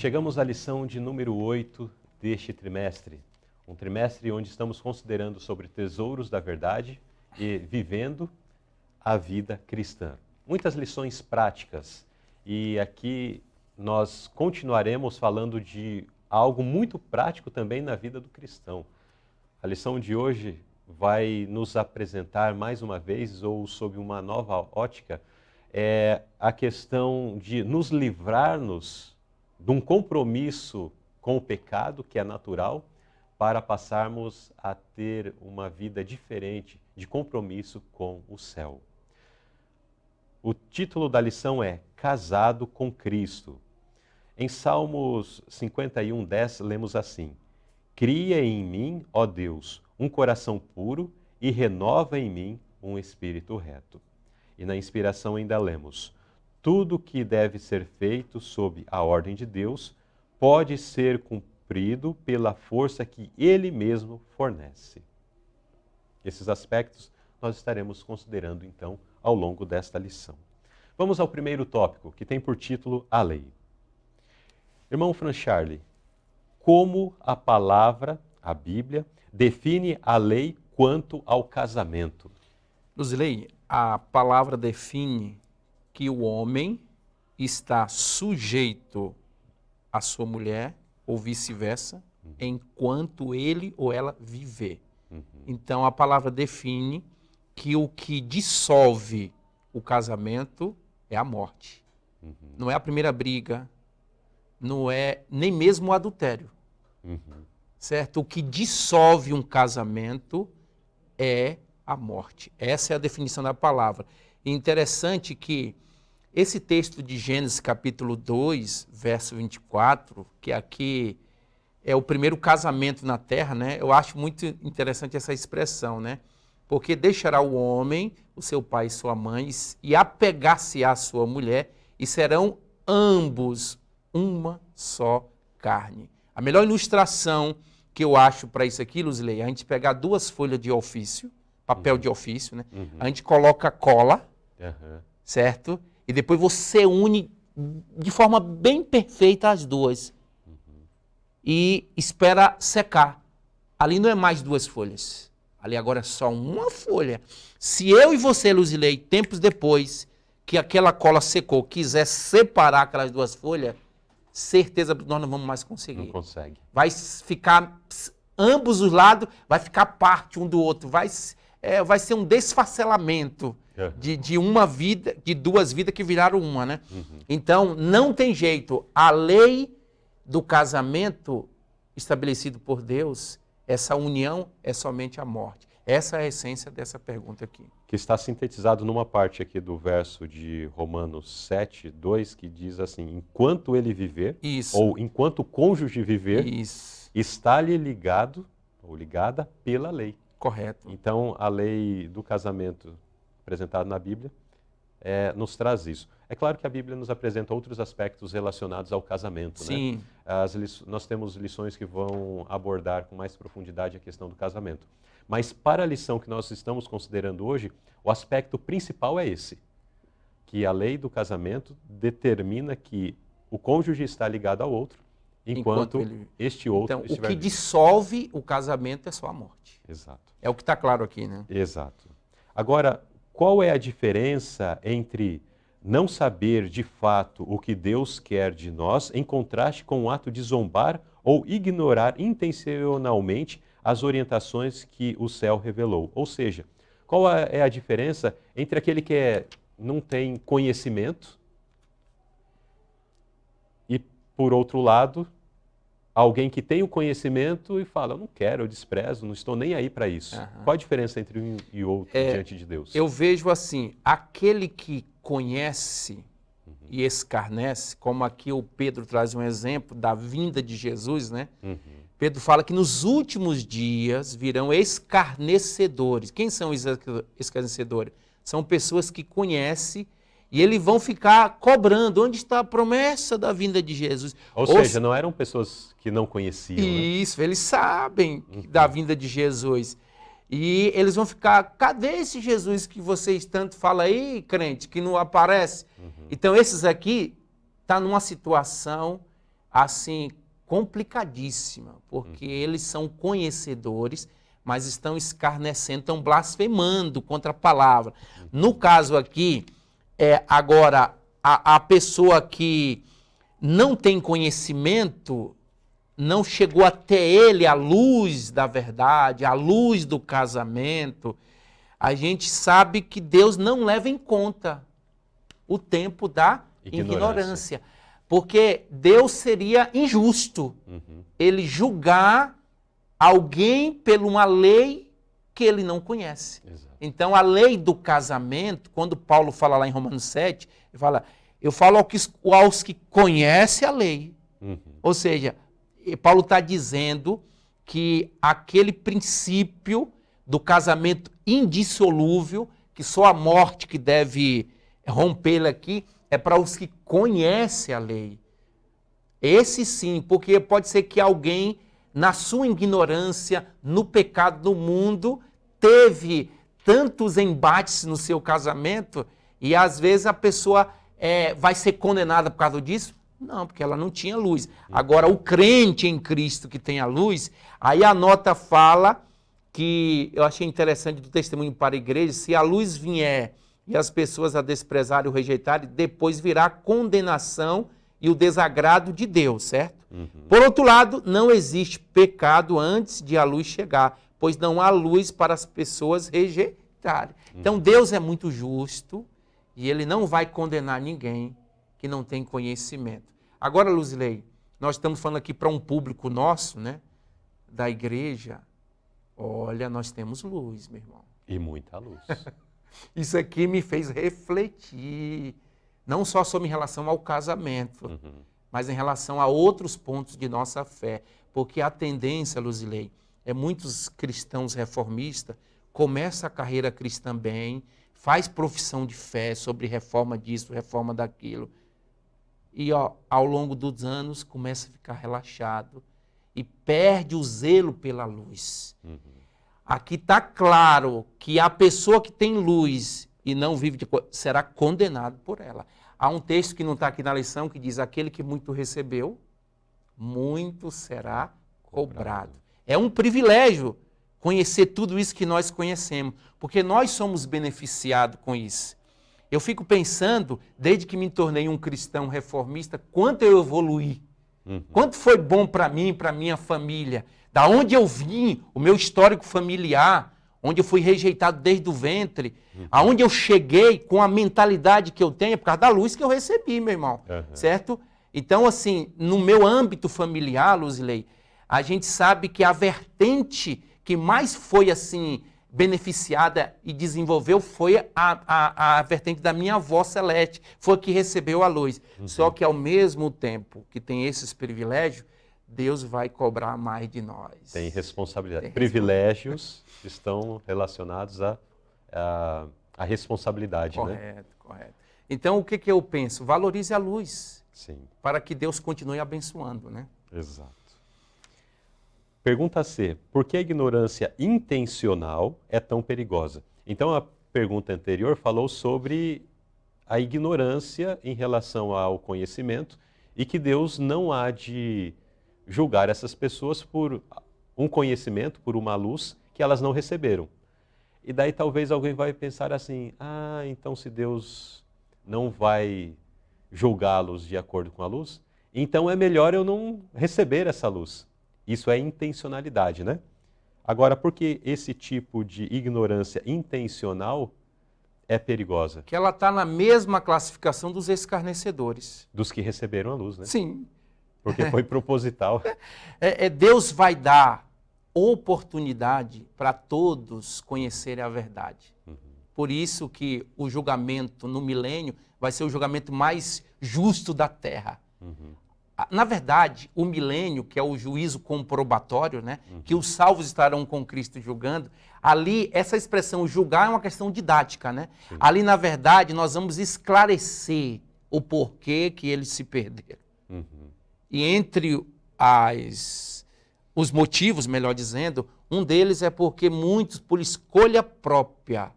chegamos à lição de número 8 deste trimestre. Um trimestre onde estamos considerando sobre tesouros da verdade e vivendo a vida cristã. Muitas lições práticas e aqui nós continuaremos falando de algo muito prático também na vida do cristão. A lição de hoje vai nos apresentar mais uma vez, ou sob uma nova ótica, a questão de nos livrarmos de um compromisso com o pecado, que é natural, para passarmos a ter uma vida diferente, de compromisso com o céu. O título da lição é Casado com Cristo. Em Salmos 51:10, lemos assim: Cria em mim, ó Deus, um coração puro e renova em mim um espírito reto. E na inspiração ainda lemos: Tudo que deve ser feito sob a ordem de Deus pode ser cumprido pela força que Ele mesmo fornece. Esses aspectos nós estaremos considerando então ao longo desta lição. Vamos ao primeiro tópico, que tem por título a lei. Irmão Francharli, como a palavra, a Bíblia, define a lei quanto ao casamento? Luzilei, a palavra define que o homem está sujeito à sua mulher, ou vice-versa, enquanto ele ou ela viver. Então, a palavra define que o que dissolve o casamento é a morte. Não é a primeira briga, não é nem mesmo o adultério. Certo? O que dissolve um casamento é a morte. Essa é a definição da palavra. E interessante que esse texto de Gênesis capítulo 2, verso 24, que aqui é o primeiro casamento na terra, né? Eu acho muito interessante essa expressão, né? Porque deixará o homem, o seu pai e sua mãe, e apegar-se à sua mulher, e serão ambos uma só carne. A melhor ilustração que eu acho para isso aqui, Luzilei, é a gente pegar duas folhas de ofício, papel de ofício, né? A gente coloca cola, certo? E depois você une de forma bem perfeita as duas. E espera secar. Ali não é mais duas folhas. Ali agora é só uma folha. Se eu e você, Luzilei, tempos depois que aquela cola secou, quiser separar aquelas duas folhas, certeza que nós não vamos mais conseguir. Não consegue. Vai ficar, ambos os lados, vai ficar parte um do outro. Vai ser um desfacelamento de uma vida, de duas vidas que viraram uma, né? Então, não tem jeito. A lei do casamento estabelecido por Deus, essa união é somente a morte. Essa é a essência dessa pergunta aqui. Que está sintetizado numa parte aqui do verso de Romanos 7:2, que diz assim: enquanto ele viver, ou enquanto o cônjuge viver, está-lhe ligado ou ligada pela lei. Correto. Então, a lei do casamento apresentada na Bíblia nos traz isso. É claro que a Bíblia nos apresenta outros aspectos relacionados ao casamento. Sim. Né? Nós temos lições que vão abordar com mais profundidade a questão do casamento. Mas para a lição que nós estamos considerando hoje, o aspecto principal é esse, que a lei do casamento determina que o cônjuge está ligado ao outro, enquanto este outro então, estiver o que vivo. dissolve o casamento é só a morte. Exato. É o que está claro aqui, né? Exato. Agora, qual é a diferença entre não saber de fato o que Deus quer de nós, em contraste com o ato de zombar ou ignorar intencionalmente as orientações que o céu revelou? Ou seja, qual é a diferença entre aquele que não tem conhecimento e, por outro lado, alguém que tem o conhecimento e fala, eu não quero, eu desprezo, não estou nem aí para isso. Qual a diferença entre um e outro diante de Deus? Eu vejo assim, aquele que conhece e escarnece, como aqui o Pedro traz um exemplo da vinda de Jesus, né? Pedro fala que nos últimos dias virão escarnecedores. Quem são os escarnecedores? São pessoas que conhecem e eles vão ficar cobrando onde está a promessa da vinda de Jesus. Ou seja, não eram pessoas que não conheciam. Isso, eles sabem da vinda de Jesus. E eles vão ficar, cadê esse Jesus que vocês tanto falam aí, crente, que não aparece? Então esses aqui estão numa situação assim, complicadíssima, porque eles são conhecedores, mas estão escarnecendo, estão blasfemando contra a palavra. No caso aqui, agora, a pessoa que não tem conhecimento, não chegou até ele a luz da verdade, a luz do casamento, a gente sabe que Deus não leva em conta o tempo da ignorância. Porque Deus seria injusto ele julgar alguém por uma lei que ele não conhece. Exato. Então, a lei do casamento, quando Paulo fala lá em Romanos 7, ele fala, eu falo aos que conhecem a lei. Ou seja, Paulo está dizendo que aquele princípio do casamento indissolúvel, que só a morte que deve rompê-lo aqui, é para os que conhecem a lei. Esse sim, porque pode ser que alguém, na sua ignorância, no pecado do mundo, teve tantos embates no seu casamento e às vezes a pessoa vai ser condenada por causa disso? Não, porque ela não tinha luz. Agora, o crente em Cristo que tem a luz, aí a nota fala que, eu achei interessante do testemunho para a igreja, se a luz vier e as pessoas a desprezarem ou rejeitarem, depois virá condenação e o desagrado de Deus, certo? Por outro lado, não existe pecado antes de a luz chegar, pois não há luz para as pessoas rejeitarem. Então, Deus é muito justo e ele não vai condenar ninguém que não tem conhecimento. Agora, Luzilei, nós estamos falando aqui para um público nosso, né, da igreja. Olha, nós temos luz, meu irmão. E muita luz. Isso aqui me fez refletir, não só sobre em relação ao casamento, mas em relação a outros pontos de nossa fé. Porque a tendência, Luzilei, é muitos cristãos reformistas começam a carreira cristã bem, faz profissão de fé sobre reforma disso, reforma daquilo. E ao longo dos anos começa a ficar relaxado e perde o zelo pela luz. Aqui está claro que a pessoa que tem luz e não vive de coisa será condenado por ela. Há um texto que não está aqui na lição que diz, aquele que muito recebeu, muito será cobrado. É um privilégio conhecer tudo isso que nós conhecemos, porque nós somos beneficiados com isso. Eu fico pensando, desde que me tornei um cristão reformista, quanto eu evoluí, quanto foi bom para mim, para minha família, da onde eu vim, o meu histórico familiar, onde eu fui rejeitado desde o ventre, aonde eu cheguei com a mentalidade que eu tenho, é por causa da luz que eu recebi, meu irmão, certo? Então, assim, no meu âmbito familiar, Luzilei, a gente sabe que a vertente que mais foi, assim, beneficiada e desenvolveu foi a vertente da minha avó Celeste, foi a que recebeu a luz. Só que ao mesmo tempo que tem esses privilégios, Deus vai cobrar mais de nós. Tem responsabilidade. Privilégios estão relacionados à responsabilidade, né? Correto. Então, o que eu penso? Valorize a luz. Sim. Para que Deus continue abençoando, né? Exato. Pergunta C. Por que a ignorância intencional é tão perigosa? Então, a pergunta anterior falou sobre a ignorância em relação ao conhecimento e que Deus não há de julgar essas pessoas por um conhecimento, por uma luz que elas não receberam. E daí talvez alguém vai pensar assim, então se Deus não vai julgá-los de acordo com a luz, então é melhor eu não receber essa luz. Isso é intencionalidade, né? Agora, por que esse tipo de ignorância intencional é perigosa? Que ela está na mesma classificação dos escarnecedores. Dos que receberam a luz, né? Sim. Porque foi proposital. Deus vai dar oportunidade para todos conhecerem a verdade. Por isso que o julgamento no milênio vai ser o julgamento mais justo da terra. Na verdade, o milênio, que é o juízo comprobatório, né, que os salvos estarão com Cristo julgando, ali, essa expressão julgar é uma questão didática, né? Ali, na verdade, nós vamos esclarecer o porquê que eles se perderam. E entre os motivos, melhor dizendo, um deles é porque muitos, por escolha própria,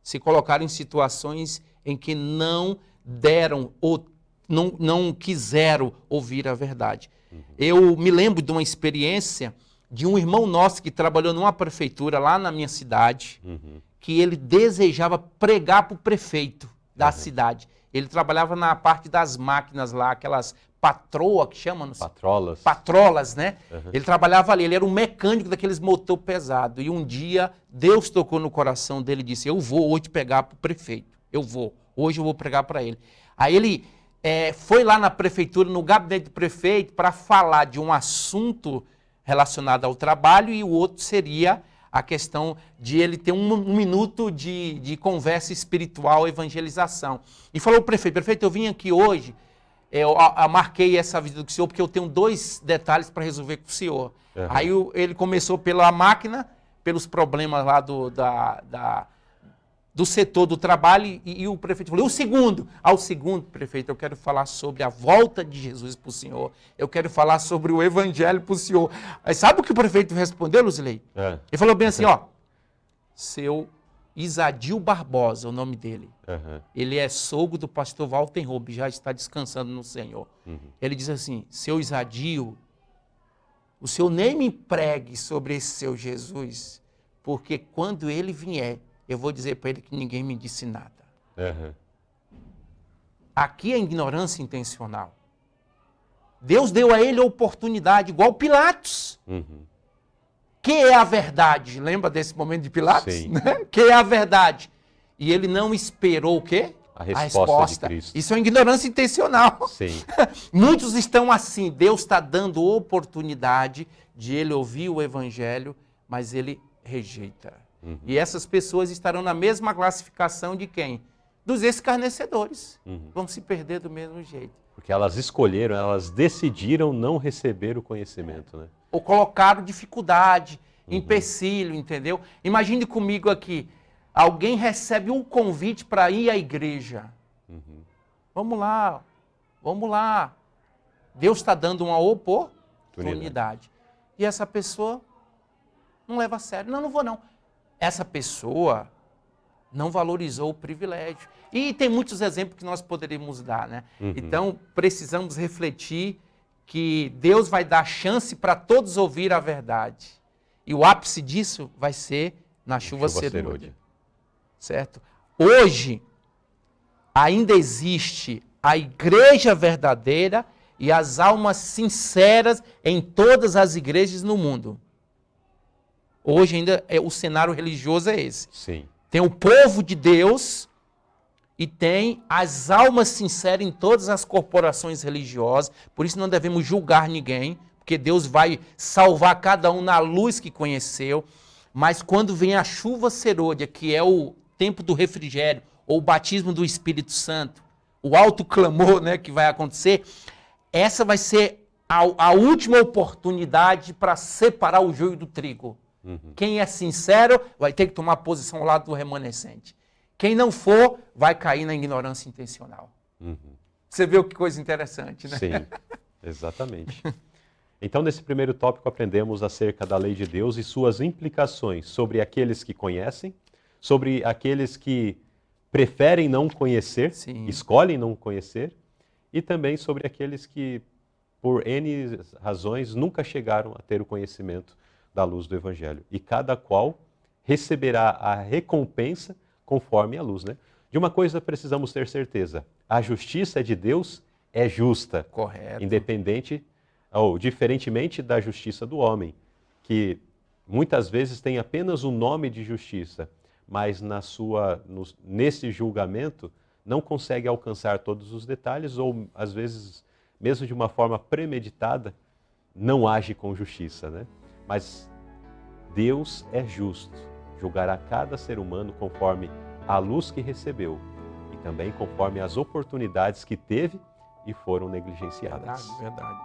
se colocaram em situações em que não deram ou não quiseram ouvir a verdade. Eu me lembro de uma experiência de um irmão nosso que trabalhou numa prefeitura lá na minha cidade, que ele desejava pregar para o prefeito da cidade. Ele trabalhava na parte das máquinas lá, aquelas patroa que chamam? Patrolas. Patrolas, né? Ele trabalhava ali, ele era um mecânico daqueles motor pesado. E um dia, Deus tocou no coração dele e disse, eu vou hoje pegar para o prefeito. Hoje eu vou pregar para ele. Aí ele foi lá na prefeitura, no gabinete do prefeito, para falar de um assunto relacionado ao trabalho, e o outro seria a questão de ele ter um minuto de conversa espiritual, evangelização. E falou ao prefeito, eu vim aqui hoje, eu marquei essa visita com o senhor porque eu tenho 2 detalhes para resolver com o senhor. Aí ele começou pela máquina, pelos problemas lá do setor do trabalho, e o prefeito falou, e o segundo? O segundo, prefeito, eu quero falar sobre a volta de Jesus para o senhor, eu quero falar sobre o evangelho para o senhor. Aí, sabe o que o prefeito respondeu, Luzilei? Ele falou bem assim, seu Isadio Barbosa, o nome dele, ele é sogro do pastor Walter Roube, já está descansando no Senhor. Ele diz assim, seu Isadio, o senhor nem me pregue sobre esse seu Jesus, porque quando ele vier, eu vou dizer para ele que ninguém me disse nada. Aqui é ignorância intencional. Deus deu a ele a oportunidade, igual Pilatos. Que é a verdade? Lembra desse momento de Pilatos? Sim. Né? Que é a verdade? E ele não esperou o quê? A resposta de Cristo. Isso é ignorância intencional. Sim. Muitos estão assim, Deus está dando oportunidade de ele ouvir o evangelho, mas ele rejeita. E essas pessoas estarão na mesma classificação de quem? Dos escarnecedores. Vão se perder do mesmo jeito. Porque elas escolheram, elas decidiram não receber o conhecimento, né? Ou colocaram dificuldade, empecilho, entendeu? Imagine comigo aqui, alguém recebe um convite para ir à igreja. Vamos lá. Deus está dando uma oportunidade. E essa pessoa não leva a sério. Não vou não. Essa pessoa não valorizou o privilégio. E tem muitos exemplos que nós poderíamos dar, né? Então, precisamos refletir que Deus vai dar chance para todos ouvir a verdade. E o ápice disso vai ser na chuva serôdia. Certo? Hoje, ainda existe a igreja verdadeira e as almas sinceras em todas as igrejas no mundo. Hoje ainda o cenário religioso é esse. Sim. Tem o povo de Deus e tem as almas sinceras em todas as corporações religiosas. Por isso não devemos julgar ninguém, porque Deus vai salvar cada um na luz que conheceu. Mas quando vem a chuva serôdia, que é o tempo do refrigério, ou o batismo do Espírito Santo, o alto clamor, né, que vai acontecer, essa vai ser a última oportunidade para separar o joio do trigo. Quem é sincero vai ter que tomar posição ao lado do remanescente. Quem não for, vai cair na ignorância intencional. Você vê que coisa interessante, né? Sim, exatamente. Então, nesse primeiro tópico, aprendemos acerca da lei de Deus e suas implicações sobre aqueles que conhecem, sobre aqueles que preferem não conhecer, escolhem não conhecer, e também sobre aqueles que, por N razões, nunca chegaram a ter o conhecimento da luz do Evangelho. E cada qual receberá a recompensa conforme a luz, né? De uma coisa precisamos ter certeza: a justiça de Deus é justa. Correto. Diferentemente da justiça do homem, que muitas vezes tem apenas o nome de justiça, mas nesse julgamento não consegue alcançar todos os detalhes, ou às vezes, mesmo de uma forma premeditada, não age com justiça, né? Mas Deus é justo, julgará cada ser humano conforme a luz que recebeu e também conforme as oportunidades que teve e foram negligenciadas. Verdade.